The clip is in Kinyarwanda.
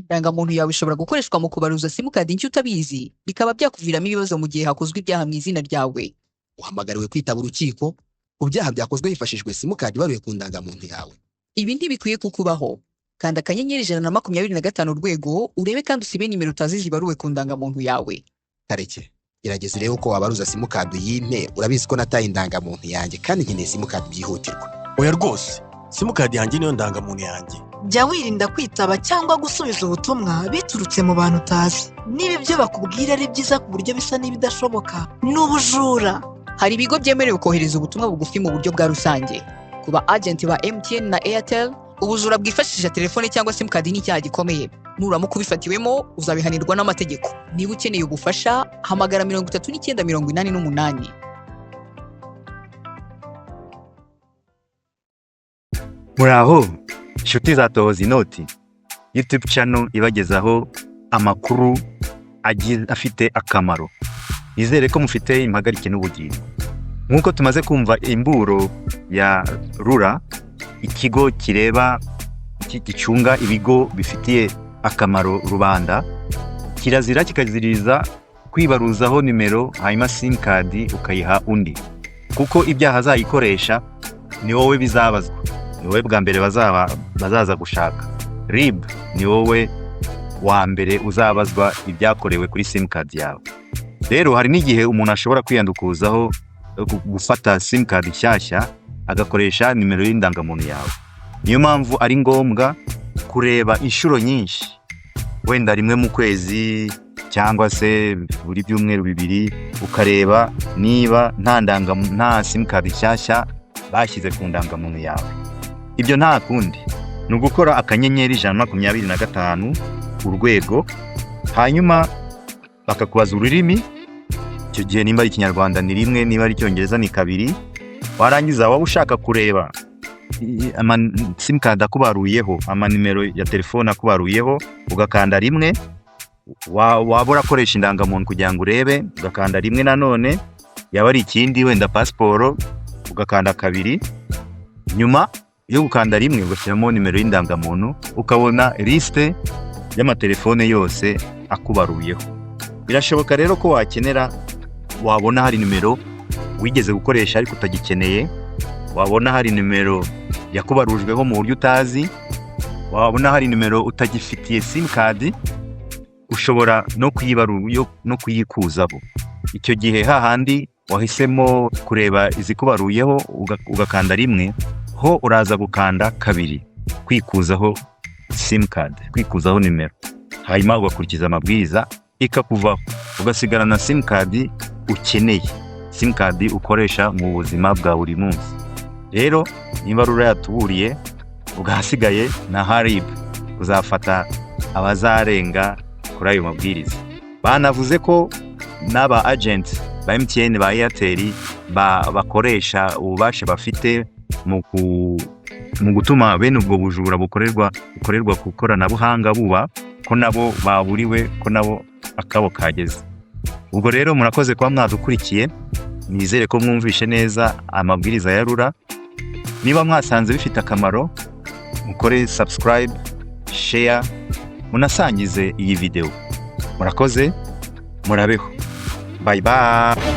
Indangamuntu yawe ishobora gukoreshwa mu kubaruza simukadi nshya utabizi, bikaba byakuviramo ibibazo mu gihe hakozwe ibyaha mu izina ryawe. Uhamagariwe kwitaba urukiko ku byaha byakozwe hifashishijwe simukadi ibaruye ku ndangamuntu yawe. Ibi ntibikwiye kukubaho. Kanda akanyenyeri 125 urwego urebe kandi usibe nimero utazi zibaruwe ku ndangamuntu yawe. Kareke, gerageza urebe uko wabaruza simukadi yimpe, urabizi ko nataye indangamuntu yanjye kandi nkeneye simukadi byihutirwa. Oya rwose, simukadi yanjye niyo ndangamuntu yanjye. Jya wirinda kwitaba cyangwa gusubiza ubutumwa biturutse mu bantu utazi. Niba ibyo bakubwira ari byiza ku buryo bisa n'ibidashoboka, ni ubujura. Hari ibigo byemerewe kohereza ubutumwa bugufi mu buryo bwa rusange. Ku ba agenti ba MTN na Airtel, ubujura bwifashisha telefone cyangwa simukadi ni icyaha gikomeye. Nuramuka ubifatiwemo uzabihanirwa n'amategeko. Niba ukeneye ubufasha, hamagara 3988. Muraho inshuti za Tohoza Inoti, YouTube channel ibagezaho amakuru afite akamaro. Nizere ko mufite impagarike n'ubugingo. Nkuko tumaze kumva imburo ya RURA, ikigo kireba gicunga ibigo bifitiye akamaro rubanda, kirazira kikaziriza kwibaruzaho nimero hanyuma simukadi ukayiha undi, kuko ibyaha azayikoresha ni wowe bizabazwa, ni wowe bwa mbere bazaza gushaka. RIB ni wowe wa mbere uzabazwa ibyakorewe kuri simukadi yawe. Rero hari n'igihe umuntu ashobora kwiyandukuzaho gufata simukadi nshyashya agakoresha nimero y'indangamuntu yawe. Niyo mpamvu ari ngombwa kureba inshuro nyinshi, wenda rimwe mu kwezi cyangwa se buri byumweru bibiri, ukareba niba nta simukadi nshyashya bashyize ku ndangamuntu yawe. Ibyo nta kundi ni ugukora akanyenyeri 125 urwego, hanyuma bakakubaza ururimi. Icyo gihe nimba ari Ikinyarwanda ni 1, niba ari Icyongereza ni 2. Warangiza waba ushaka kureba simukadi akubaruyeho, amanimero ya telefone akubaruyeho, ugakanda 1. Waba urakoresha indangamuntu kugira ngo urebe, ugakanda 1 nanone. Yaba ari ikindi wenda pasiporo, ugakanda 2. Nyuma yo gukanda 1 ugashyiramo nimero y'indangamuntu, ukabona liste y'amatelefone yose akubaruyeho. Birashoboka rero ko wabona hari nimero wigeze gukoresha ariko utagikeneye, wabona hari nimero yakubarujweho mu buryo utazi, wabona hari nimero utagifitiye simukadi, ushobora no kuyikuzaho. Icyo gihe hahandi wahisemo kureba izikubaruyeho ugakanda 1, ho uraza gukanda 2 kwikuzaho simukadi, kwikuzaho nimero, hanyuma ugakurikiza amabwiriza ikakuvaho, ugasigara na simukadi ukeneye, simukadi ukoresha mu buzima bwa buri munsi. Rero niba RURA yatuburiye, ugahasigaye na RIB uzafata abazarenga kuri ayo mabwiriza. Banavuze ko n'aba agents ba MTN ba Airtel bakoresha ububasha bafite mu gutuma bene ubwo bujura bukorerwa ku koranabuhanga buba, ko nabo baburiwe, ko nabo akabo kageze. Ubwo rero murakoze kuba mwadukurikiye, nizere ko mwumvishe neza amabwiriza ya RURA. Niba mwasanze bifite akamaro, mukore subscribe, share, munasangize iyi video. Murakoze, murabeho. Bye bye.